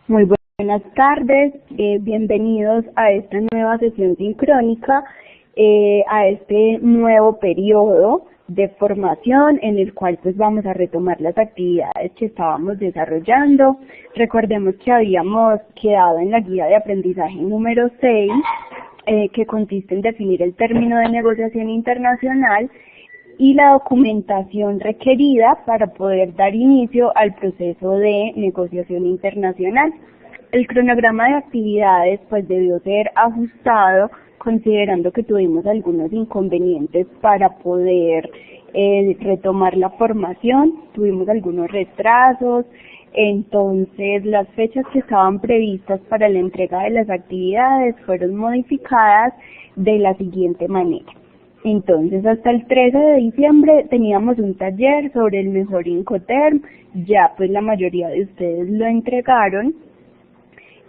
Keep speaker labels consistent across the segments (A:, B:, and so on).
A: Muy buenas tardes, bienvenidos a esta nueva sesión sincrónica, a este nuevo periodo de formación en el cual pues vamos a retomar las actividades que estábamos desarrollando. Recordemos que habíamos quedado en la guía de aprendizaje número 6, que consiste en definir el término de negociación internacional y la documentación requerida para poder dar inicio al proceso de negociación internacional. El cronograma de actividades pues debió ser ajustado considerando que tuvimos algunos inconvenientes para poder retomar la formación, tuvimos algunos retrasos, entonces las fechas que estaban previstas para la entrega de las actividades fueron modificadas de la siguiente manera. Entonces, hasta el 13 de diciembre teníamos un taller sobre el mejor Incoterm, ya pues la mayoría de ustedes lo entregaron,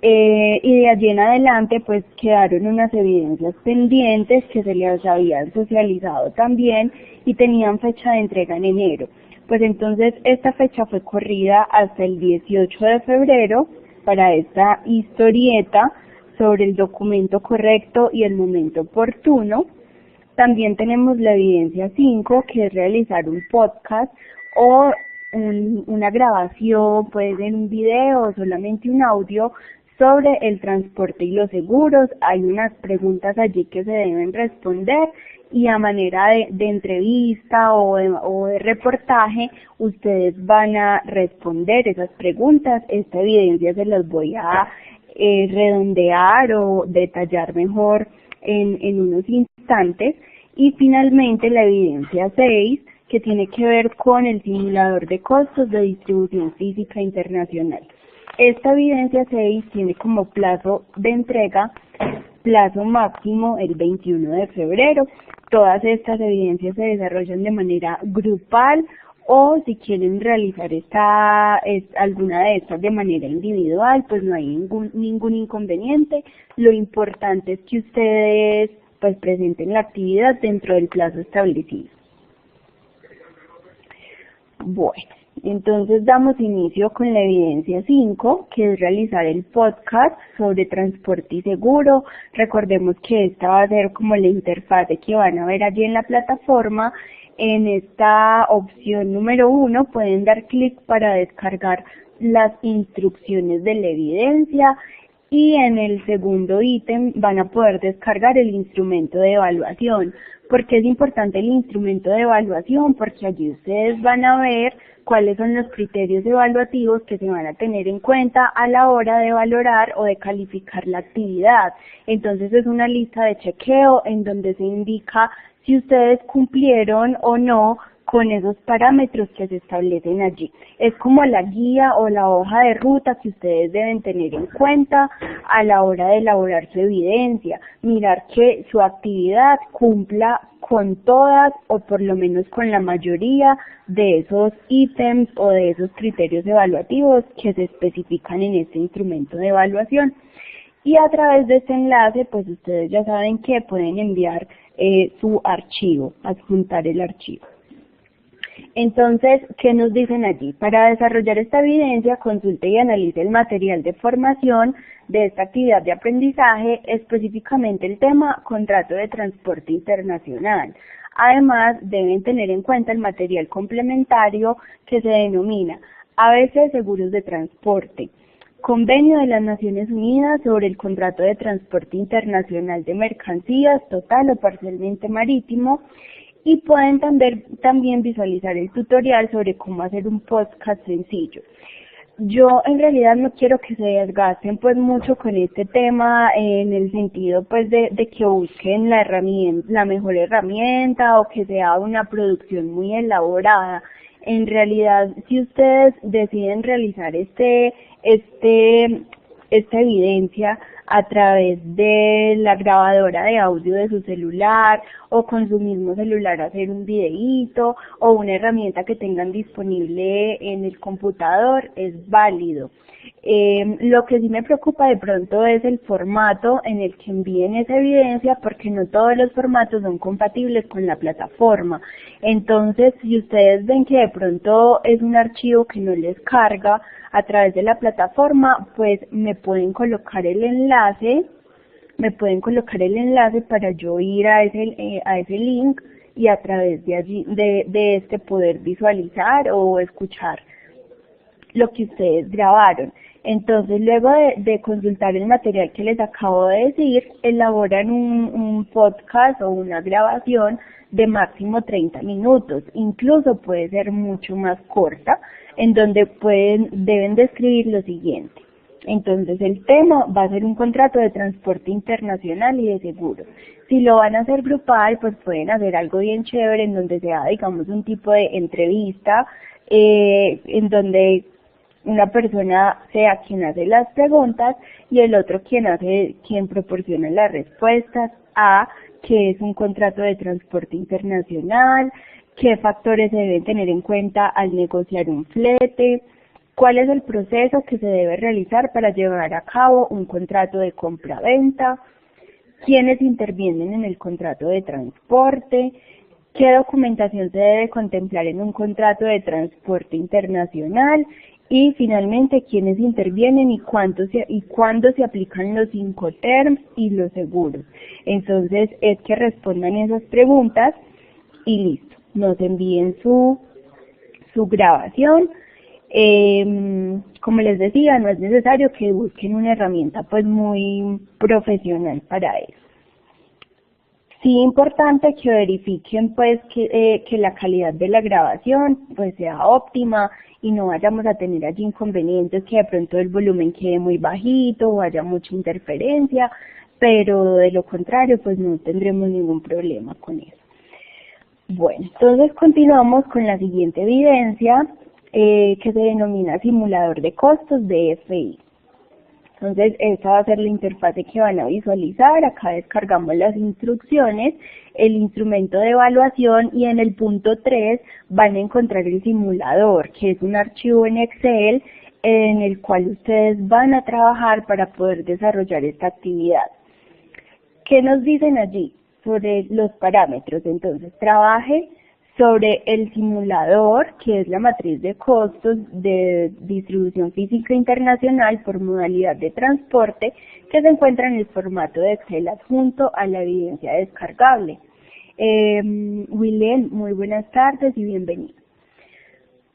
A: y de allí en adelante pues quedaron unas evidencias pendientes que se les habían socializado también y tenían fecha de entrega en enero. Pues entonces esta fecha fue corrida hasta el 18 de febrero para esta historieta sobre el documento correcto y el momento oportuno. También tenemos la evidencia 5, que es realizar un podcast o una grabación, puede ser un video o solamente un audio sobre el transporte y los seguros. Hay unas preguntas allí que se deben responder y a manera de entrevista o de reportaje ustedes van a responder esas preguntas. Esta evidencia se las voy a redondear o detallar mejor en unos instantes. Y finalmente la evidencia 6, que tiene que ver con el simulador de costos de distribución física internacional. Esta evidencia 6 tiene como plazo de entrega, plazo máximo el 21 de febrero. Todas estas evidencias se desarrollan de manera grupal o si quieren realizar alguna de estas de manera individual, pues no hay ningún inconveniente. Lo importante es que ustedes pues presenten la actividad dentro del plazo establecido. Bueno, entonces damos inicio con la evidencia 5, que es realizar el podcast sobre transporte y seguro. Recordemos que esta va a ser como la interfase que van a ver allí en la plataforma. En esta opción número 1 pueden dar clic para descargar las instrucciones de la evidencia y en el segundo ítem van a poder descargar el instrumento de evaluación. ¿Por qué es importante el instrumento de evaluación? Porque allí ustedes van a ver cuáles son los criterios evaluativos que se van a tener en cuenta a la hora de valorar o de calificar la actividad. Entonces es una lista de chequeo en donde se indica si ustedes cumplieron o no con esos parámetros que se establecen allí. Es como la guía o la hoja de ruta que ustedes deben tener en cuenta a la hora de elaborar su evidencia. Mirar que su actividad cumpla con todas o por lo menos con la mayoría de esos ítems o de esos criterios evaluativos que se especifican en este instrumento de evaluación. Y a través de este enlace, pues ustedes ya saben que pueden enviar su archivo, adjuntar el archivo. Entonces, ¿qué nos dicen allí? Para desarrollar esta evidencia, consulte y analice el material de formación de esta actividad de aprendizaje, específicamente el tema contrato de transporte internacional. Además, deben tener en cuenta el material complementario que se denomina ABC Seguros de Transporte, Convenio de las Naciones Unidas sobre el Contrato de Transporte Internacional de Mercancías, total o parcialmente marítimo, y pueden también visualizar el tutorial sobre cómo hacer un podcast sencillo. Yo en realidad no quiero que se desgasten pues mucho con este tema en el sentido pues de que busquen la mejor herramienta o que sea una producción muy elaborada. En realidad, si ustedes deciden realizar esta evidencia, a través de la grabadora de audio de su celular o con su mismo celular hacer un videíto o una herramienta que tengan disponible en el computador, es válido. Lo que sí me preocupa de pronto es el formato en el que envíen esa evidencia, porque no todos los formatos son compatibles con la plataforma. Entonces, si ustedes ven que de pronto es un archivo que no les carga a través de la plataforma, pues me pueden colocar el enlace para yo ir a ese link y a través de allí, de este poder visualizar o escuchar lo que ustedes grabaron. Entonces, luego de consultar el material que les acabo de decir, elaboran un podcast o una grabación de máximo 30 minutos, incluso puede ser mucho más corta, en donde deben describir lo siguiente. Entonces, el tema va a ser un contrato de transporte internacional y de seguros. Si lo van a hacer grupal, pues pueden hacer algo bien chévere en donde sea, digamos, un tipo de entrevista, en donde una persona sea quien hace las preguntas y el otro quien proporciona las respuestas a qué es un contrato de transporte internacional, qué factores se deben tener en cuenta al negociar un flete, cuál es el proceso que se debe realizar para llevar a cabo un contrato de compra-venta, quiénes intervienen en el contrato de transporte, qué documentación se debe contemplar en un contrato de transporte internacional y finalmente quiénes intervienen y cuándo se aplican los Incoterms y los seguros. Entonces es que respondan esas preguntas y listo, nos envíen su grabación. Como les decía, no es necesario que busquen una herramienta pues muy profesional para eso. Sí, importante que verifiquen pues que la calidad de la grabación pues sea óptima y no vayamos a tener allí inconvenientes, que de pronto el volumen quede muy bajito o haya mucha interferencia, pero de lo contrario pues no tendremos ningún problema con eso. Bueno, entonces continuamos con la siguiente evidencia que se denomina simulador de costos de FI. Entonces, esta va a ser la interfase que van a visualizar. Acá descargamos las instrucciones, el instrumento de evaluación y en el punto 3 van a encontrar el simulador, que es un archivo en Excel en el cual ustedes van a trabajar para poder desarrollar esta actividad. ¿Qué nos dicen allí sobre los parámetros? Entonces, trabaje sobre el simulador, que es la matriz de costos de distribución física internacional por modalidad de transporte, que se encuentra en el formato de Excel adjunto a la evidencia descargable. William, muy buenas tardes y bienvenido.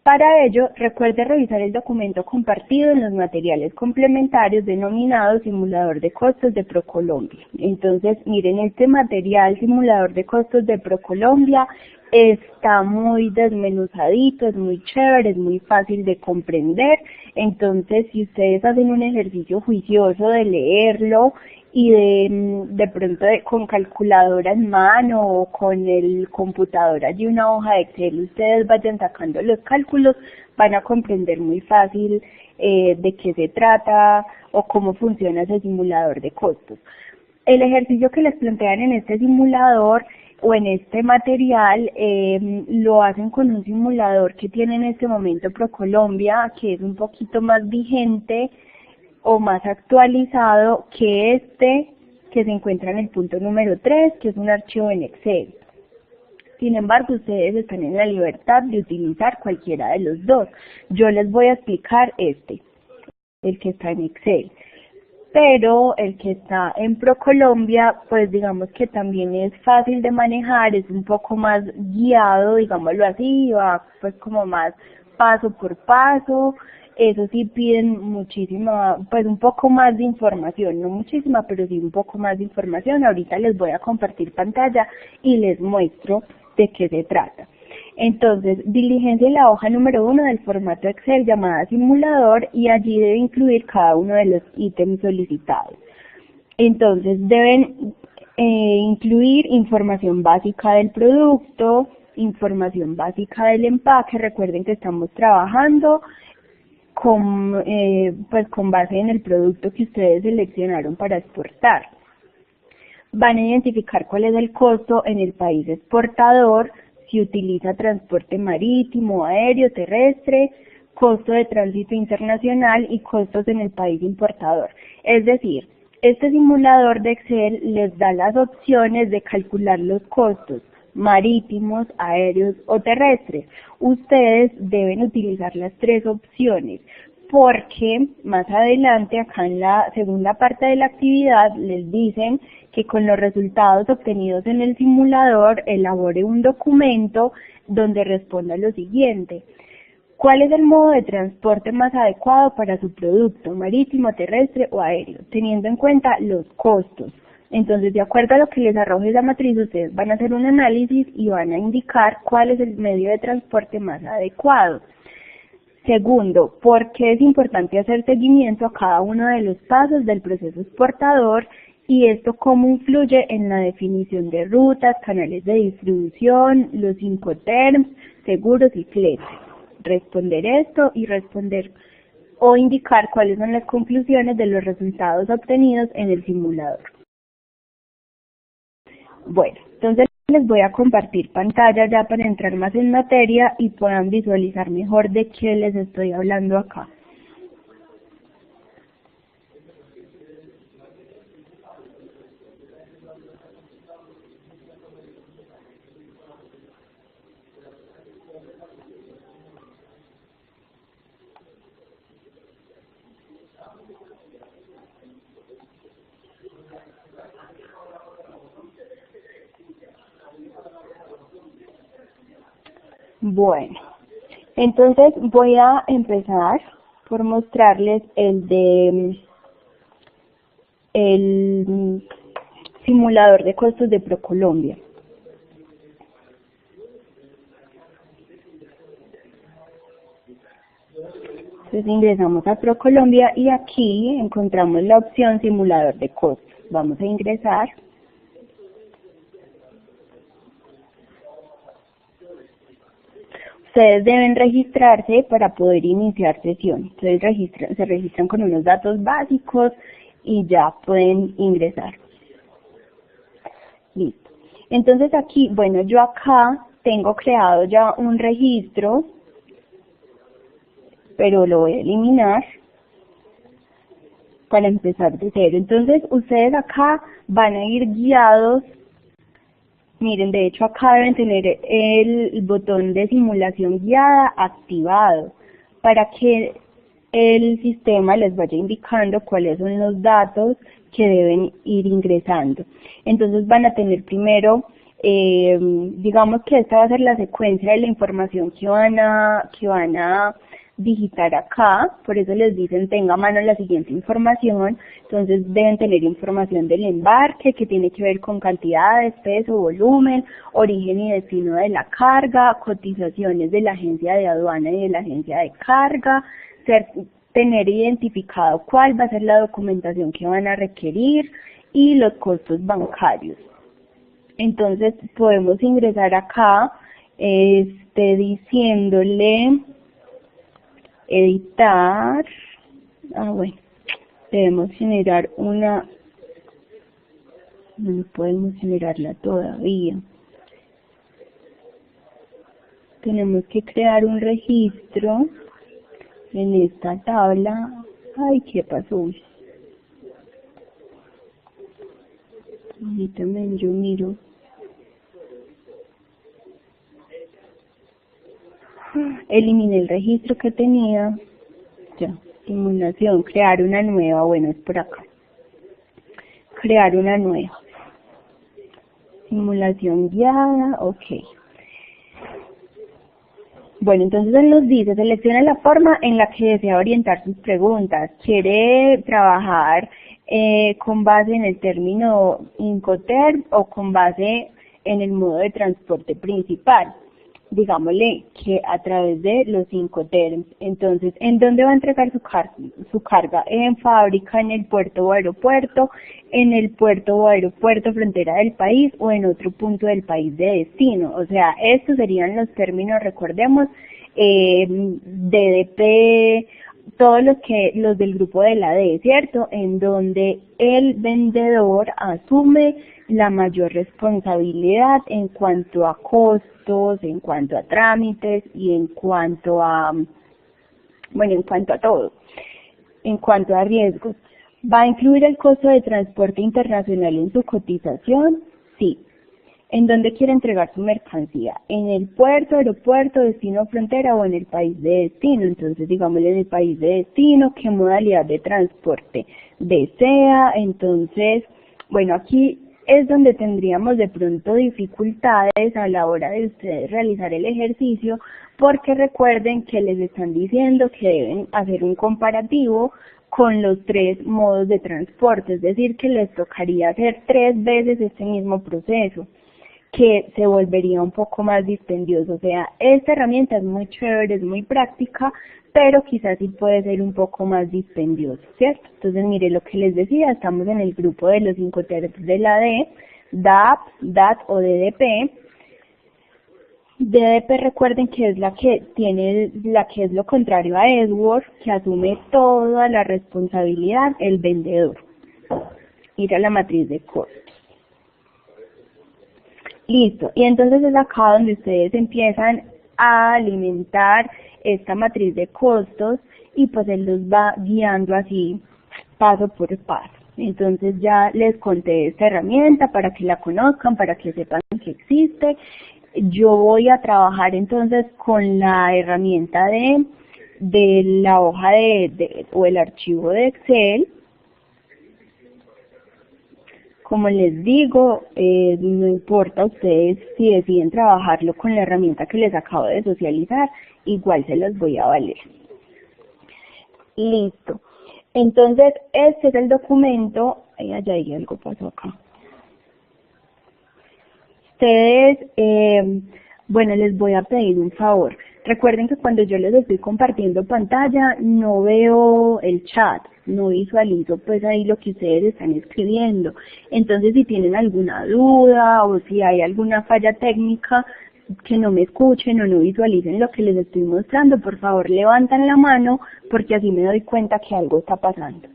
A: Para ello, recuerde revisar el documento compartido en los materiales complementarios denominado Simulador de Costos de ProColombia. Entonces, miren, este material Simulador de Costos de ProColombia está muy desmenuzadito, es muy chévere, es muy fácil de comprender. Entonces, si ustedes hacen un ejercicio juicioso de leerlo y de pronto con calculadora en mano o con el computador allí una hoja de Excel, ustedes vayan sacando los cálculos, van a comprender muy fácil de qué se trata o cómo funciona ese simulador de costos. El ejercicio que les plantean en este simulador o en este material lo hacen con un simulador que tiene en este momento ProColombia, que es un poquito más vigente o más actualizado que este que se encuentra en el punto número 3, que es un archivo en Excel. Sin embargo, ustedes están en la libertad de utilizar cualquiera de los dos. Yo les voy a explicar el que está en Excel. Pero el que está en ProColombia, pues digamos que también es fácil de manejar, es un poco más guiado, digámoslo así, va pues como más paso por paso. Eso sí piden muchísima, pues un poco más de información, no muchísima, pero sí un poco más de información. Ahorita les voy a compartir pantalla y les muestro de qué se trata. Entonces, diligencia la hoja número 1 del formato Excel llamada simulador y allí debe incluir cada uno de los ítems solicitados. Entonces, deben incluir información básica del producto, información básica del empaque. Recuerden que estamos trabajando pues con base en el producto que ustedes seleccionaron para exportar. Van a identificar cuál es el costo en el país exportador, si utiliza transporte marítimo, aéreo, terrestre, costo de tránsito internacional y costos en el país importador. Es decir, este simulador de Excel les da las opciones de calcular los costos marítimos, aéreos o terrestres. Ustedes deben utilizar las tres opciones porque más adelante, acá en la segunda parte de la actividad, les dicen que con los resultados obtenidos en el simulador elabore un documento donde responda lo siguiente. ¿Cuál es el modo de transporte más adecuado para su producto, marítimo, terrestre o aéreo? Teniendo en cuenta los costos. Entonces, de acuerdo a lo que les arroje esa matriz, ustedes van a hacer un análisis y van a indicar cuál es el medio de transporte más adecuado. Segundo, ¿por qué es importante hacer seguimiento a cada uno de los pasos del proceso exportador y esto cómo influye en la definición de rutas, canales de distribución, los Incoterms, seguros y fletes? Responder esto y responder o indicar cuáles son las conclusiones de los resultados obtenidos en el simulador. Bueno, entonces les voy a compartir pantalla ya para entrar más en materia y puedan visualizar mejor de qué les estoy hablando acá. Bueno, entonces voy a empezar por mostrarles el simulador de costos de ProColombia. Entonces ingresamos a ProColombia y aquí encontramos la opción simulador de costos. Vamos a ingresar. Ustedes deben registrarse para poder iniciar sesión. Entonces se registran con unos datos básicos y ya pueden ingresar. Listo. Entonces aquí, bueno, yo acá tengo creado ya un registro, pero lo voy a eliminar para empezar de cero. Entonces ustedes acá van a ir guiados. Miren, de hecho acá deben tener el botón de simulación guiada activado para que el sistema les vaya indicando cuáles son los datos que deben ir ingresando. Entonces van a tener primero, digamos que esta va a ser la secuencia de la información que van a digitar acá, por eso les dicen tenga a mano la siguiente información. Entonces deben tener información del embarque que tiene que ver con cantidades, peso, volumen, origen y destino de la carga, cotizaciones de la agencia de aduana y de la agencia de carga, tener identificado cuál va a ser la documentación que van a requerir y los costos bancarios. Entonces podemos ingresar acá diciéndole editar, bueno, debemos generar una, no podemos generarla todavía, tenemos que crear un registro en esta tabla. Ay, ¿qué pasó? Permítame, yo miro. Eliminé el registro que tenía. Ya, simulación, crear una nueva. Bueno, es por acá. Crear una nueva. Simulación guiada, ok. Bueno, entonces él nos dice, selecciona la forma en la que desea orientar sus preguntas. ¿Quiere trabajar con base en el término Incoterm o con base en el modo de transporte principal? Digámosle que a través de los Incoterms. Entonces, ¿en dónde va a entregar su carga? ¿En fábrica, en el puerto o aeropuerto, en el puerto o aeropuerto frontera del país o en otro punto del país de destino? O sea, estos serían los términos, recordemos, DDP, todos los del grupo de la D, ¿cierto? En donde el vendedor asume la mayor responsabilidad en cuanto a costos, en cuanto a trámites y en cuanto a, bueno, en cuanto a todo, en cuanto a riesgos. ¿Va a incluir el costo de transporte internacional en su cotización? Sí. ¿En dónde quiere entregar su mercancía? ¿En el puerto, aeropuerto, destino frontera o en el país de destino? Entonces, digámosle en el país de destino, ¿qué modalidad de transporte desea? Entonces, bueno, aquí es donde tendríamos de pronto dificultades a la hora de ustedes realizar el ejercicio, porque recuerden que les están diciendo que deben hacer un comparativo con los 3 modos de transporte, es decir, que les tocaría hacer 3 veces este mismo proceso, que se volvería un poco más dispendioso. O sea, esta herramienta es muy chévere, es muy práctica, pero quizás sí puede ser un poco más dispendioso, ¿cierto? Entonces, mire lo que les decía, estamos en el grupo de los Incoterms de la D, DAP, DAT o DDP. DDP, recuerden que es la que es lo contrario a Edward, que asume toda la responsabilidad el vendedor. Ir a la matriz de costos. Listo, y entonces es acá donde ustedes empiezan a alimentar esta matriz de costos y pues él los va guiando así paso por paso. Entonces ya les conté esta herramienta para que la conozcan, para que sepan que existe. Yo voy a trabajar entonces con la herramienta de la hoja o el archivo de Excel. Como les digo, no importa ustedes si deciden trabajarlo con la herramienta que les acabo de socializar, igual se los voy a valer. Listo. Entonces, este es el documento. Ay, allá hay algo pasó acá. Ustedes, bueno, les voy a pedir un favor. Recuerden que cuando yo les estoy compartiendo pantalla, no veo el chat, no visualizo pues ahí lo que ustedes están escribiendo. Entonces, si tienen alguna duda o si hay alguna falla técnica, que no me escuchen o no visualicen lo que les estoy mostrando, por favor levantan la mano porque así me doy cuenta que algo está pasando.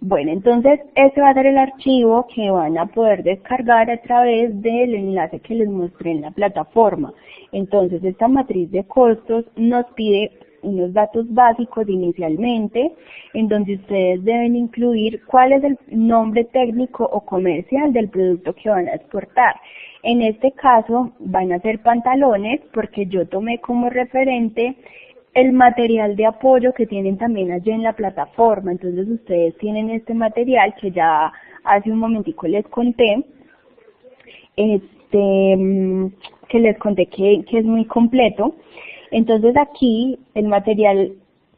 A: Bueno, entonces este va a ser el archivo que van a poder descargar a través del enlace que les mostré en la plataforma. Entonces esta matriz de costos nos pide unos datos básicos inicialmente, en donde ustedes deben incluir cuál es el nombre técnico o comercial del producto que van a exportar. En este caso van a ser pantalones porque yo tomé como referente el material de apoyo que tienen también allí en la plataforma. Entonces ustedes tienen este material que ya hace un momentico les conté, que les conté que es muy completo. Entonces aquí el material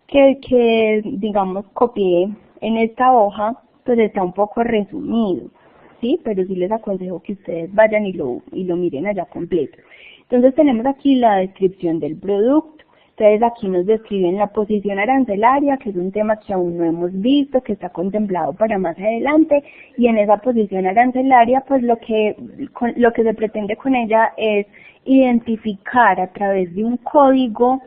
A: que digamos copié en esta hoja pues está un poco resumido, ¿sí? Pero sí les aconsejo que ustedes vayan y lo miren allá completo. Entonces tenemos aquí la descripción del producto. Entonces aquí nos describen la posición arancelaria, que es un tema que aún no hemos visto, que está contemplado para más adelante, y en esa posición arancelaria pues lo que se pretende con ella es identificar a través de un código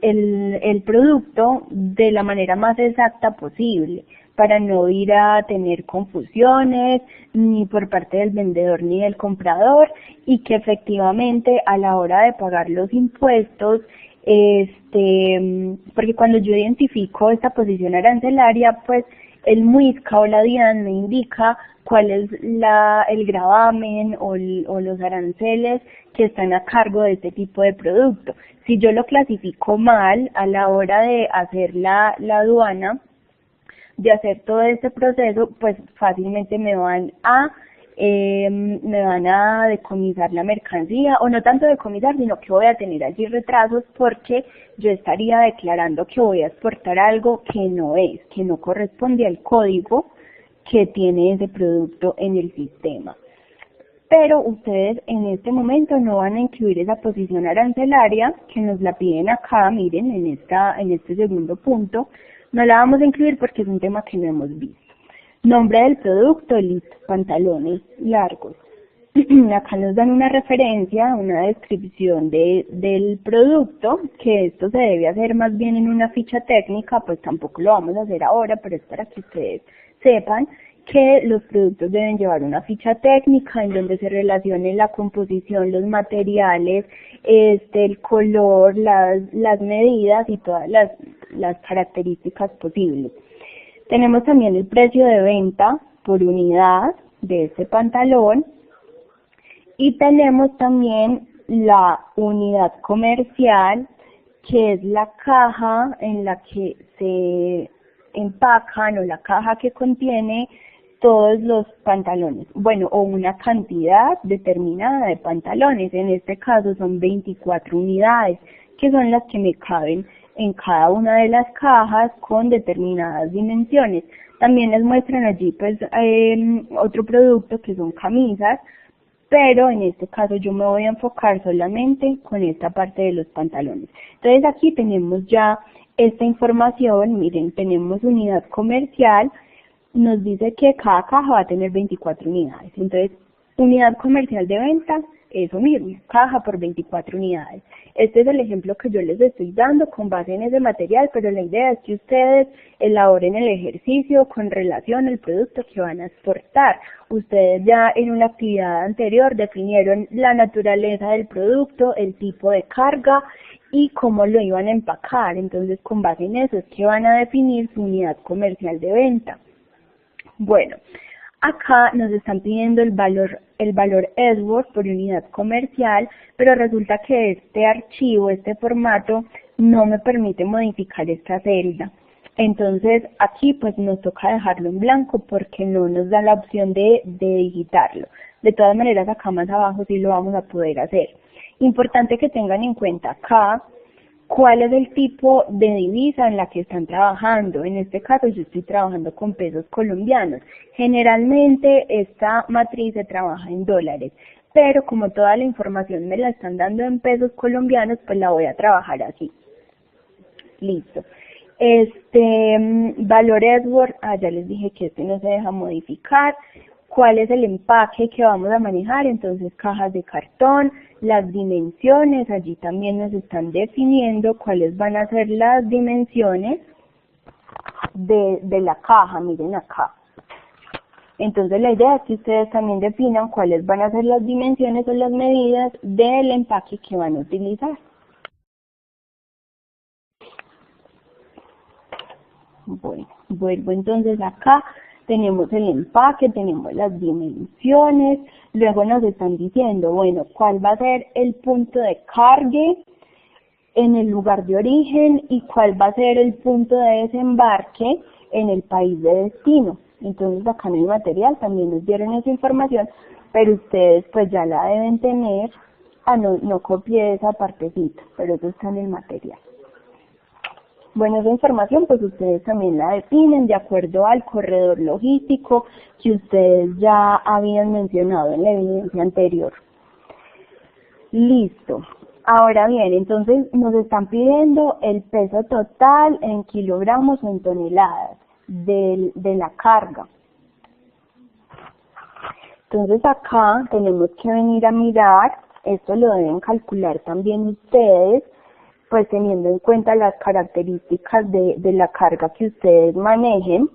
A: el producto de la manera más exacta posible, para no ir a tener confusiones ni por parte del vendedor ni del comprador, y que efectivamente a la hora de pagar los impuestos, porque cuando yo identifico esta posición arancelaria, pues el MUISCA o la DIAN me indica cuál es el gravamen o los aranceles que están a cargo de este tipo de producto. Si yo lo clasifico mal a la hora de hacer la aduana, de hacer todo este proceso, pues fácilmente me van a decomisar la mercancía, o no tanto decomisar, sino que voy a tener allí retrasos porque yo estaría declarando que voy a exportar algo que no es, que no corresponde al código que tiene ese producto en el sistema. Pero ustedes en este momento no van a incluir esa posición arancelaria que nos la piden acá, miren, en este segundo punto. No la vamos a incluir porque es un tema que no hemos visto. Nombre del producto, listo, pantalones largos. acá nos dan una referencia, una descripción del producto, que esto se debe hacer más bien en una ficha técnica, pues tampoco lo vamos a hacer ahora, pero es para que ustedes sepan que los productos deben llevar una ficha técnica en donde se relacione la composición, los materiales, el color, las medidas y todas las características posibles. Tenemos también el precio de venta por unidad de este pantalón y tenemos también la unidad comercial, que es la caja en la que se empacan o la caja que contiene todos los pantalones, bueno, o una cantidad determinada de pantalones. En este caso son 24 unidades, que son las que me caben en cada una de las cajas con determinadas dimensiones. También les muestran allí pues otro producto que son camisas, pero en este caso yo me voy a enfocar solamente con esta parte de los pantalones. Entonces aquí tenemos ya esta información, miren, tenemos unidad comercial, nos dice que cada caja va a tener 24 unidades. Entonces, unidad comercial de venta, eso mismo, caja por 24 unidades. Este es el ejemplo que yo les estoy dando con base en ese material, pero la idea es que ustedes elaboren el ejercicio con relación al producto que van a exportar. Ustedes ya en una actividad anterior definieron la naturaleza del producto, el tipo de carga y cómo lo iban a empacar. Entonces, con base en eso es que van a definir su unidad comercial de venta. Bueno, acá nos están pidiendo el valor Edwards por unidad comercial, pero resulta que este archivo, este formato, no me permite modificar esta celda. Entonces aquí pues nos toca dejarlo en blanco porque no nos da la opción de digitarlo. De todas maneras acá más abajo sí lo vamos a poder hacer. Importante que tengan en cuenta acá cuál es el tipo de divisa en la que están trabajando. En este caso yo estoy trabajando con pesos colombianos. Generalmente esta matriz se trabaja en dólares, pero como toda la información me la están dando en pesos colombianos, pues la voy a trabajar así. Listo. Valor Edwards, ya les dije que este no se deja modificar. ¿Cuál es el empaque que vamos a manejar? Entonces, cajas de cartón, las dimensiones, allí también nos están definiendo cuáles van a ser las dimensiones de la caja, miren acá. Entonces, la idea es que ustedes también definan cuáles van a ser las dimensiones o las medidas del empaque que van a utilizar. Bueno, vuelvo entonces acá. Tenemos el empaque, tenemos las dimensiones, luego nos están diciendo, bueno, cuál va a ser el punto de cargue en el lugar de origen y cuál va a ser el punto de desembarque en el país de destino. Entonces acá en el material también nos dieron esa información, pero ustedes pues ya la deben tener. No copié esa partecita, pero eso está en el material. Bueno, esa información pues ustedes también la definen de acuerdo al corredor logístico que ustedes ya habían mencionado en la evidencia anterior. Listo. Ahora bien, entonces nos están pidiendo el peso total en kilogramos o en toneladas de la carga. Entonces acá tenemos que venir a mirar, esto lo deben calcular también ustedes, pues teniendo en cuenta las características de la carga que ustedes manejen.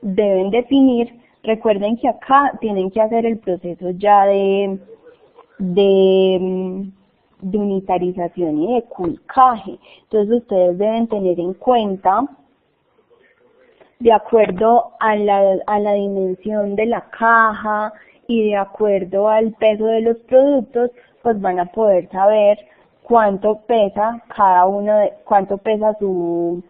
A: Deben definir, recuerden que acá tienen que hacer el proceso ya de unitarización y de cubicaje. Entonces ustedes deben tener en cuenta, de acuerdo a la dimensión de la caja y de acuerdo al peso de los productos, pues van a poder saber cuánto pesa cuánto pesa su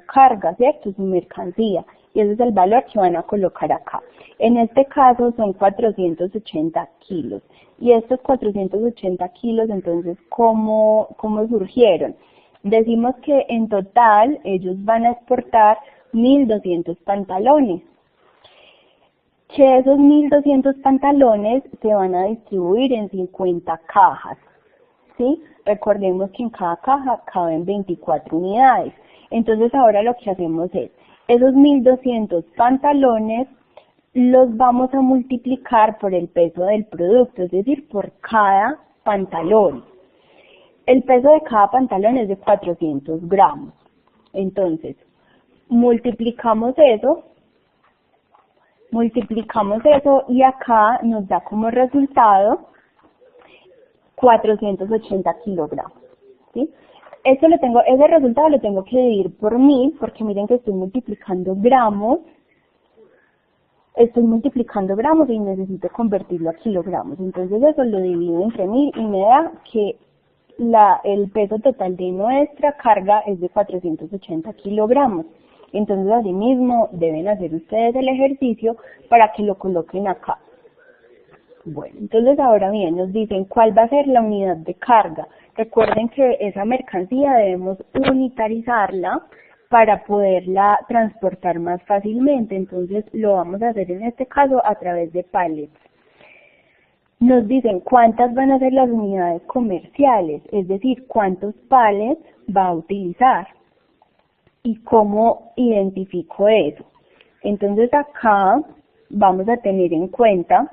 A: carga, ¿cierto? Su mercancía. Y ese es el valor que van a colocar acá. En este caso son 480 kilos. Y estos 480 kilos, entonces, ¿cómo surgieron? Decimos que en total ellos van a exportar 1.200 pantalones. Que esos 1.200 pantalones se van a distribuir en 50 cajas, ¿sí? Recordemos que en cada caja caben 24 unidades. Entonces ahora lo que hacemos es, esos 1.200 pantalones los vamos a multiplicar por el peso del producto, es decir, por cada pantalón. El peso de cada pantalón es de 400 gramos. Entonces, multiplicamos eso y acá nos da como resultado 480 kilogramos. ¿Sí? Ese resultado lo tengo que dividir por 1000 porque miren que estoy multiplicando gramos y necesito convertirlo a kilogramos. Entonces eso lo divido entre 1000 y me da que el peso total de nuestra carga es de 480 kilogramos. Entonces así mismo deben hacer ustedes el ejercicio para que lo coloquen acá. Bueno, entonces ahora bien, nos dicen cuál va a ser la unidad de carga. Recuerden que esa mercancía debemos unitarizarla para poderla transportar más fácilmente. Entonces lo vamos a hacer en este caso a través de pallets. Nos dicen cuántas van a ser las unidades comerciales, es decir, cuántos pallets va a utilizar y cómo identifico eso. Entonces acá vamos a tener en cuenta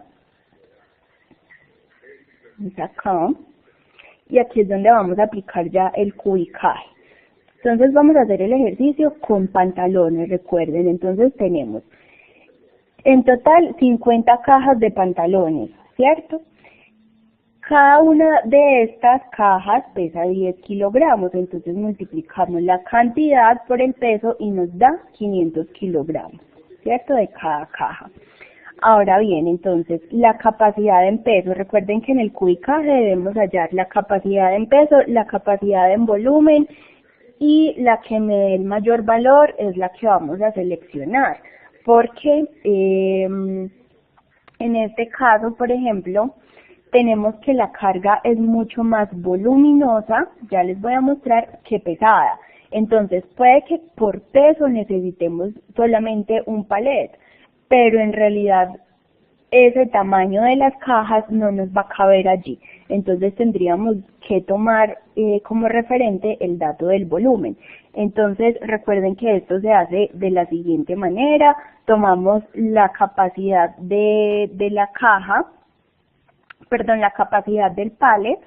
A: acá, y aquí es donde vamos a aplicar ya el cubicaje. Entonces vamos a hacer el ejercicio con pantalones, recuerden. Entonces tenemos en total 50 cajas de pantalones, ¿cierto? Cada una de estas cajas pesa 10 kilogramos, entonces multiplicamos la cantidad por el peso y nos da 500 kilogramos, ¿cierto? De cada caja. Ahora bien, entonces, la capacidad en peso. Recuerden que en el cubicaje debemos hallar la capacidad en peso, la capacidad en volumen y la que me dé el mayor valor es la que vamos a seleccionar. Porque en este caso, por ejemplo, tenemos que la carga es mucho más voluminosa, ya les voy a mostrar, que pesada. Entonces, puede que por peso necesitemos solamente un palet, pero en realidad ese tamaño de las cajas no nos va a caber allí. Entonces tendríamos que tomar como referente el dato del volumen. Entonces recuerden que esto se hace de la siguiente manera. Tomamos la capacidad de la caja, la capacidad del pallet,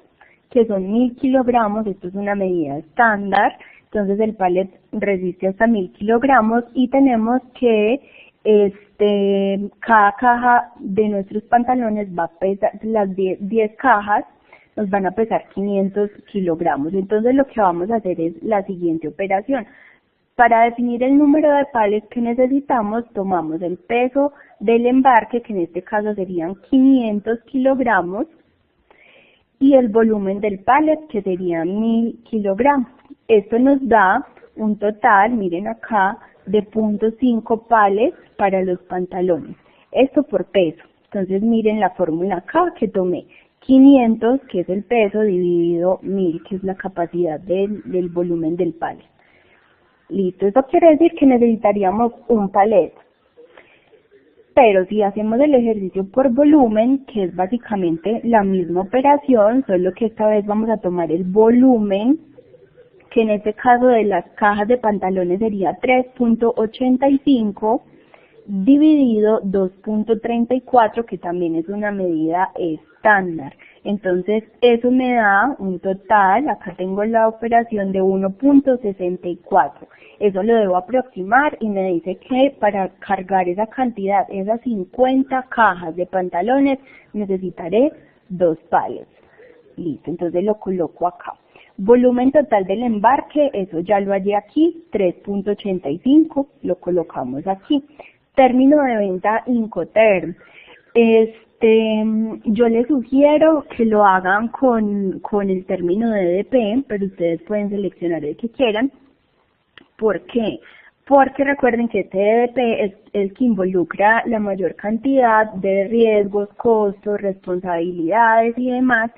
A: que son 1000 kilogramos. Esto es una medida estándar. Entonces el pallet resiste hasta 1000 kilogramos y tenemos que cada caja de nuestros pantalones va a pesar, las 10 cajas nos van a pesar 500 kilogramos. Entonces lo que vamos a hacer es la siguiente operación. Para definir el número de pallets que necesitamos, tomamos el peso del embarque, que en este caso serían 500 kilogramos, y el volumen del pallet, que serían 1000 kilogramos. Esto nos da un total, miren acá, de 0.5 pallets para los pantalones. Esto por peso. Entonces miren la fórmula acá que tomé. 500, que es el peso, dividido 1000, que es la capacidad del volumen del pallet. Listo, eso quiere decir que necesitaríamos un pallet. Pero si hacemos el ejercicio por volumen, que es básicamente la misma operación, solo que esta vez vamos a tomar el volumen, que en este caso de las cajas de pantalones sería 3.85 dividido 2.34, que también es una medida estándar. Entonces eso me da un total, acá tengo la operación de 1.64. Eso lo debo aproximar y me dice que para cargar esa cantidad, esas 50 cajas de pantalones, necesitaré 2 pallets. Listo, entonces lo coloco acá. Volumen total del embarque, eso ya lo hallé aquí, 3.85, lo colocamos aquí. Término de venta Incoterm. Yo les sugiero que lo hagan con el término de EDP, pero ustedes pueden seleccionar el que quieran. ¿Por qué? Porque recuerden que este EDP es el que involucra la mayor cantidad de riesgos, costos, responsabilidades y demás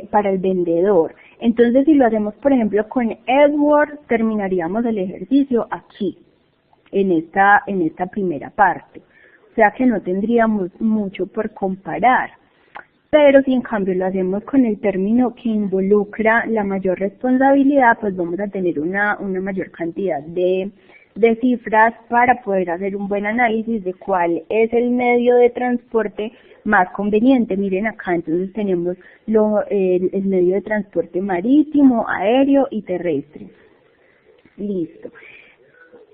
A: para el vendedor. Entonces, si lo hacemos, por ejemplo, con Edward, terminaríamos el ejercicio aquí, en esta primera parte. O sea que no tendríamos mucho por comparar. Pero si en cambio lo hacemos con el término que involucra la mayor responsabilidad, pues vamos a tener una mayor cantidad de de cifras para poder hacer un buen análisis de cuál es el medio de transporte más conveniente. Miren acá, entonces tenemos el medio de transporte marítimo, aéreo y terrestre. Listo.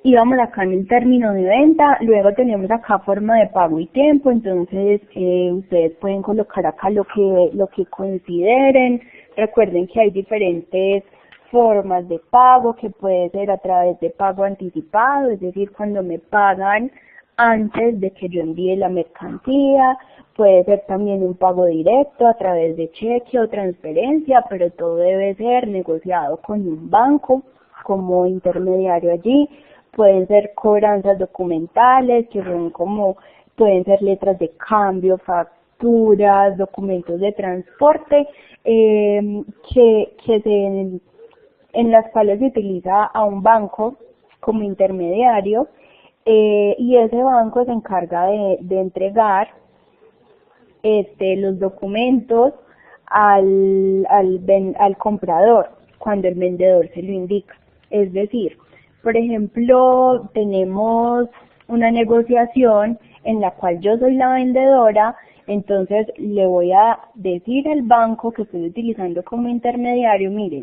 A: Y vamos acá en el término de venta, luego tenemos acá forma de pago y tiempo, entonces ustedes pueden colocar acá lo que consideren. Recuerden que hay diferentes formas de pago, que puede ser a través de pago anticipado, es decir, cuando me pagan antes de que yo envíe la mercancía, puede ser también un pago directo a través de cheque o transferencia, pero todo debe ser negociado con un banco como intermediario allí. Pueden ser cobranzas documentales, que son pueden ser letras de cambio, facturas, documentos de transporte, en las cuales se utiliza a un banco como intermediario, y ese banco se encarga de entregar los documentos al comprador cuando el vendedor se lo indica. Es decir, por ejemplo, tenemos una negociación en la cual yo soy la vendedora, entonces le voy a decir al banco que estoy utilizando como intermediario, mire,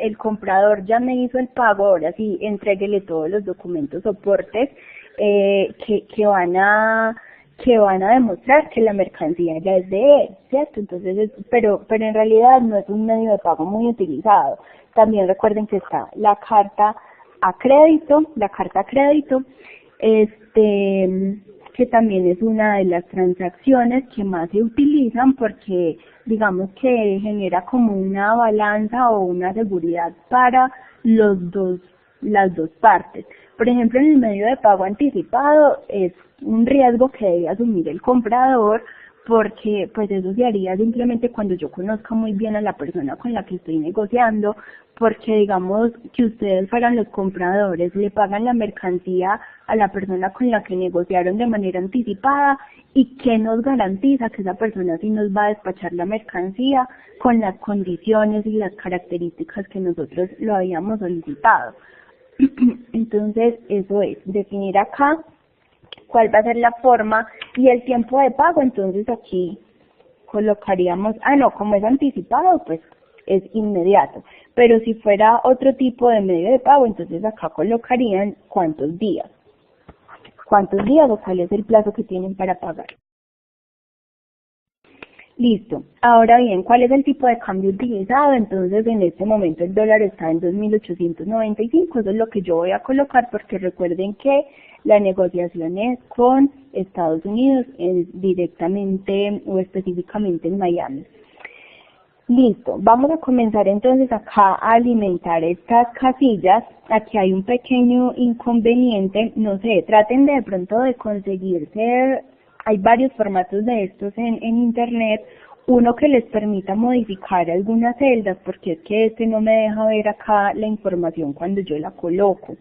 A: el comprador ya me hizo el pago, ahora sí, entréguele todos los documentos soportes que van a demostrar que la mercancía ya es de él, ¿cierto? Entonces, pero en realidad no es un medio de pago muy utilizado. También recuerden que está la carta a crédito, que también es una de las transacciones que más se utilizan porque digamos que genera como una balanza o una seguridad para las dos partes. Por ejemplo, en el medio de pago anticipado es un riesgo que debe asumir el comprador, porque pues eso se haría simplemente cuando yo conozca muy bien a la persona con la que estoy negociando, porque digamos que ustedes fueran los compradores, le pagan la mercancía a la persona con la que negociaron de manera anticipada, y ¿qué nos garantiza que esa persona sí nos va a despachar la mercancía con las condiciones y las características que nosotros lo habíamos solicitado? Entonces eso es, definir acá cuál va a ser la forma y el tiempo de pago. Entonces aquí colocaríamos, como es anticipado, pues es inmediato, pero si fuera otro tipo de medio de pago, entonces acá colocarían cuántos días o cuál es el plazo que tienen para pagar. Listo. Ahora bien, ¿cuál es el tipo de cambio utilizado? Entonces, en este momento el dólar está en 2.895, eso es lo que yo voy a colocar, porque recuerden que la negociación es con Estados Unidos, directamente o específicamente en Miami. Listo, vamos a comenzar entonces acá a alimentar estas casillas. Aquí hay un pequeño inconveniente, no sé, traten de pronto de conseguirse. Hay varios formatos de estos en internet, uno que les permita modificar algunas celdas, porque es que este no me deja ver acá la información cuando yo la coloco,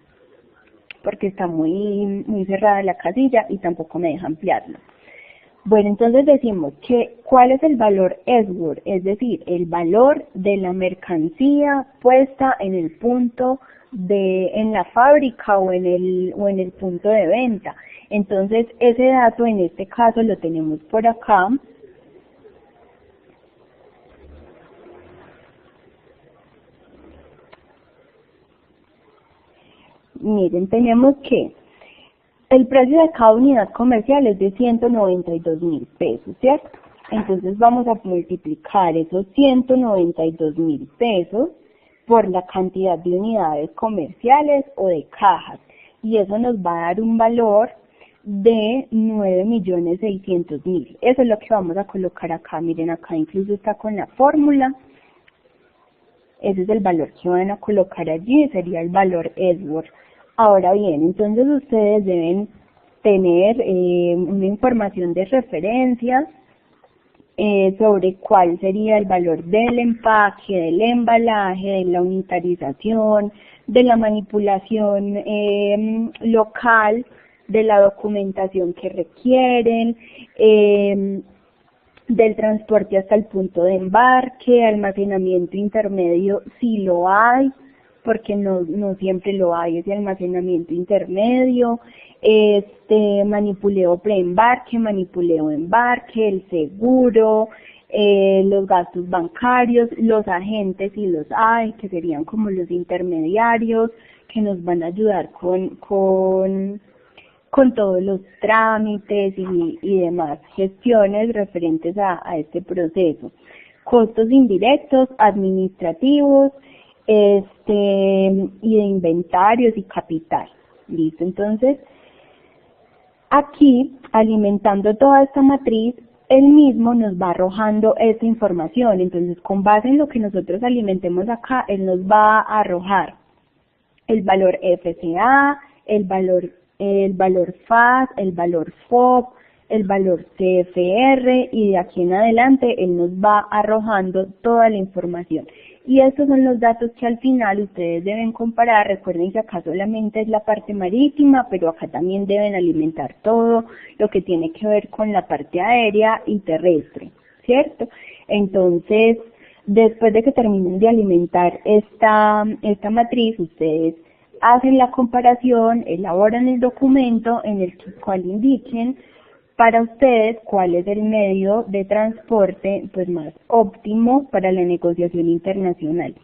A: porque está muy cerrada la casilla y tampoco me deja ampliarla. Bueno, entonces decimos que ¿cuál es el valor Eastward? Es decir, el valor de la mercancía puesta en el punto en la fábrica o en el punto de venta. Entonces, ese dato en este caso lo tenemos por acá. Miren, tenemos que el precio de cada unidad comercial es de 192.000 pesos, ¿cierto? Entonces vamos a multiplicar esos 192.000 pesos por la cantidad de unidades comerciales o de cajas, y eso nos va a dar un valor de 9.600.000. Eso es lo que vamos a colocar acá. Miren, acá incluso está con la fórmula. Ese es el valor que van a colocar allí, sería el valor Eastward. Ahora bien, entonces ustedes deben tener una información de referencia sobre cuál sería el valor del empaque, del embalaje, de la unitarización, de la manipulación local, de la documentación que requieren, del transporte hasta el punto de embarque, almacenamiento intermedio si lo hay, porque no siempre lo hay, ese almacenamiento intermedio, manipuleo preembarque, manipuleo embarque, el seguro, los gastos bancarios, los agentes y los AI, que serían como los intermediarios, que nos van a ayudar con todos los trámites y demás gestiones referentes a este proceso. Costos indirectos, administrativos, y de inventarios y capital. ¿Listo? Entonces, aquí, alimentando toda esta matriz, él mismo nos va arrojando esta información. Entonces, con base en lo que nosotros alimentemos acá, él nos va a arrojar el valor FCA, el valor FAS, el valor FOB, el valor CFR, y de aquí en adelante él nos va arrojando toda la información. Y estos son los datos que al final ustedes deben comparar. Recuerden que acá solamente es la parte marítima, pero acá también deben alimentar todo lo que tiene que ver con la parte aérea y terrestre, ¿cierto? Entonces, después de que terminen de alimentar esta matriz, ustedes hacen la comparación, elaboran el documento en el cual indiquen para ustedes cuál es el medio de transporte pues más óptimo para la negociación internacional.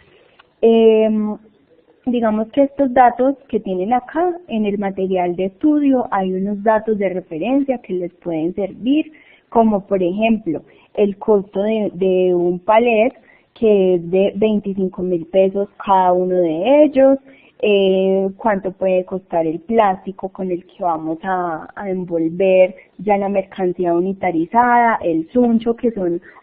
A: Digamos que estos datos que tienen acá en el material de estudio hay unos datos de referencia que les pueden servir, como por ejemplo el costo de un palet, que es de 25.000 pesos cada uno de ellos, cuánto puede costar el plástico con el que vamos a envolver ya la mercancía unitarizada, el suncho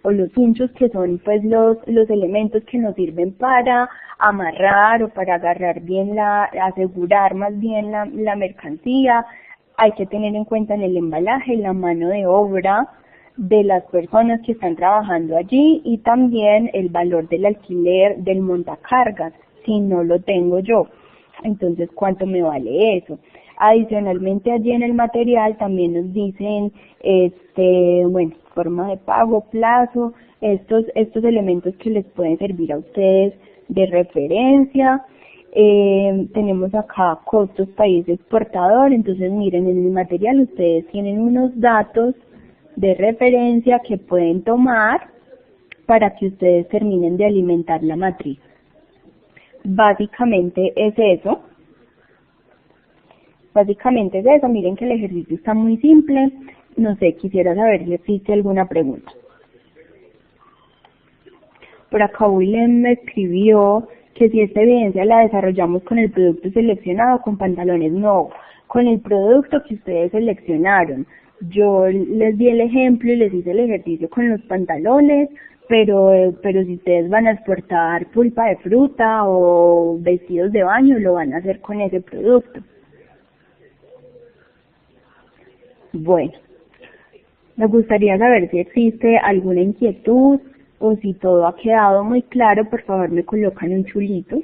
A: los sunchos que son pues los elementos que nos sirven para amarrar o para agarrar bien asegurar más bien la mercancía. Hay que tener en cuenta en el embalaje la mano de obra de las personas que están trabajando allí, y también el valor del alquiler del montacargas, si no lo tengo yo. Entonces, ¿cuánto me vale eso? Adicionalmente, allí en el material también nos dicen, forma de pago, plazo, estos elementos que les pueden servir a ustedes de referencia. Tenemos acá costos país exportador. Entonces, miren, en el material ustedes tienen unos datos de referencia que pueden tomar para que ustedes terminen de alimentar la matriz. Básicamente es eso. Miren que el ejercicio está muy simple. No sé, quisiera saber si existe alguna pregunta. Por acá William me escribió que si esta evidencia la desarrollamos con el producto seleccionado, con pantalones. No, con el producto que ustedes seleccionaron. Yo les di el ejemplo y les hice el ejercicio con los pantalones, pero si ustedes van a exportar pulpa de fruta o vestidos de baño, lo van a hacer con ese producto. Bueno, me gustaría saber si existe alguna inquietud o si todo ha quedado muy claro. Por favor, me colocan un chulito.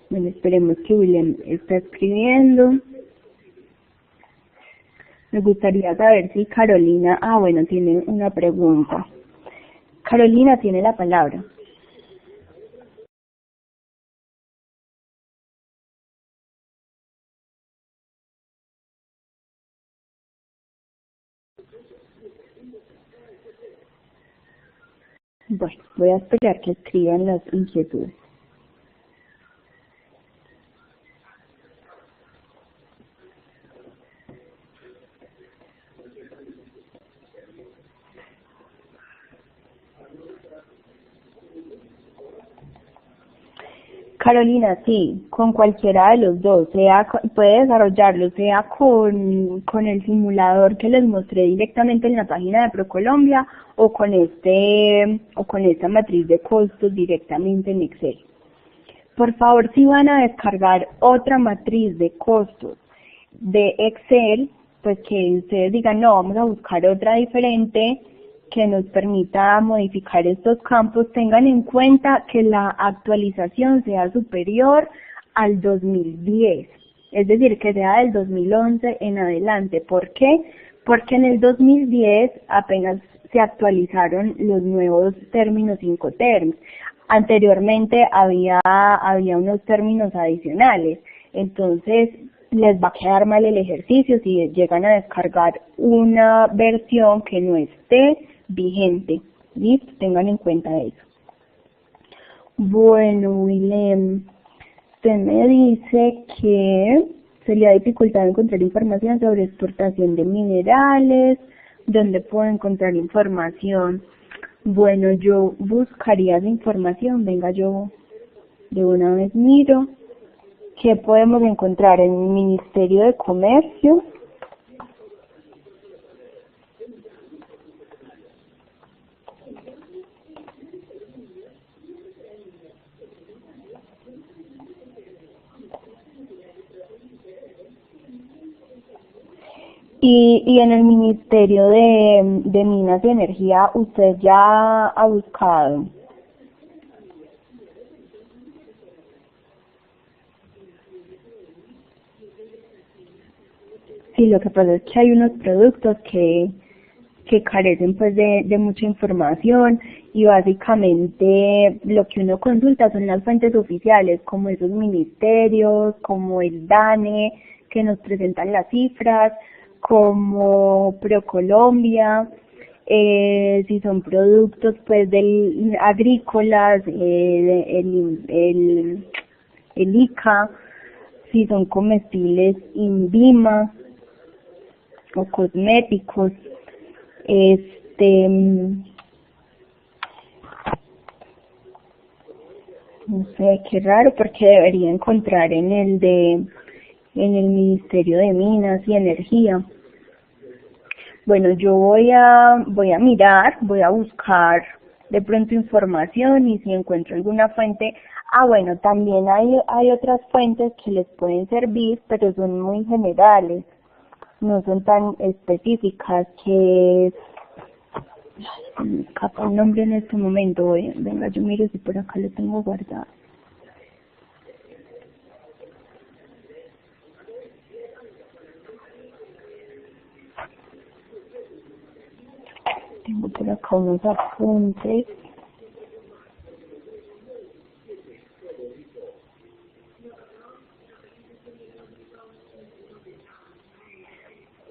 A: Bueno, esperemos que William está escribiendo. Me gustaría saber si Carolina, tiene una pregunta. Carolina tiene la palabra. Bueno, voy a esperar que escriban las inquietudes. Carolina, sí, con cualquiera de los dos, puede desarrollarlo, sea con el simulador que les mostré directamente en la página de ProColombia o con esta matriz de costos directamente en Excel. Por favor, si van a descargar otra matriz de costos de Excel, pues que ustedes digan, no, vamos a buscar otra diferente que nos permita modificar estos campos, tengan en cuenta que la actualización sea superior al 2010, es decir, que sea del 2011 en adelante. ¿Por qué? Porque en el 2010 apenas se actualizaron los nuevos términos Incoterms. Anteriormente había unos términos adicionales, entonces les va a quedar mal el ejercicio si llegan a descargar una versión que no esté vigente. ¿Listo? Tengan en cuenta eso. Bueno, Willem, usted me dice que sería dificultad encontrar información sobre exportación de minerales, ¿dónde puedo encontrar información? Bueno, yo buscaría esa información, venga, yo de una vez miro. ¿Qué podemos encontrar en el Ministerio de Comercio? Y en el Ministerio de Minas y Energía, ¿usted ya ha buscado? Sí, lo que pasa es que hay unos productos que carecen pues de mucha información y básicamente lo que uno consulta son las fuentes oficiales como esos ministerios, como el DANE que nos presentan las cifras, como ProColombia, si son productos pues agrícolas, el ICA, si son comestibles INVIMA o cosméticos. No sé, qué raro porque debería encontrar en el Ministerio de Minas y Energía. Bueno, yo voy a mirar, voy a buscar de pronto información y si encuentro alguna fuente. Bueno, también hay otras fuentes que les pueden servir, pero son muy generales, no son tan específicas, que me escapa el nombre en este momento. Venga, yo miro si por acá lo tengo guardado. Tengo por acá unos apuntes.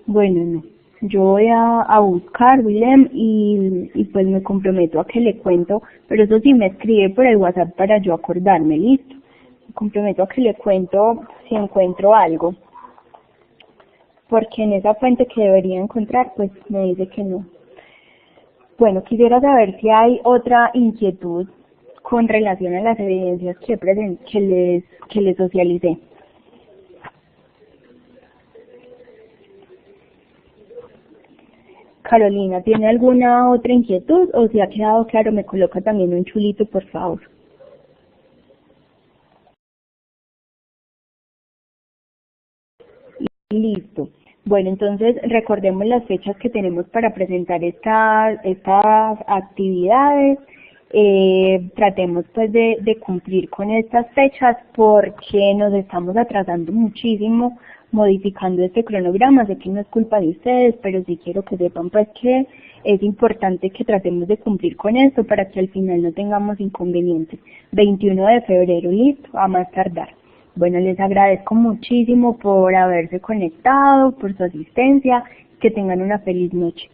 A: Bueno, no. Yo voy a buscar, Willem, y pues me comprometo a que le cuento, pero eso sí me escribe por el WhatsApp para yo acordarme, listo. Me comprometo a que le cuento si encuentro algo, porque en esa fuente que debería encontrar, pues me dice que no. Bueno, quisiera saber si hay otra inquietud con relación a las evidencias que les socialicé. Carolina, ¿tiene alguna otra inquietud o si ha quedado claro me coloca también un chulito, por favor? Listo. Bueno, entonces recordemos las fechas que tenemos para presentar estas actividades. Tratemos pues de cumplir con estas fechas porque nos estamos atrasando muchísimo modificando este cronograma. Sé que no es culpa de ustedes, pero sí quiero que sepan pues que es importante que tratemos de cumplir con esto para que al final no tengamos inconvenientes. 21 de febrero, listo, a más tardar. Bueno, les agradezco muchísimo por haberse conectado, por su asistencia, que tengan una feliz noche.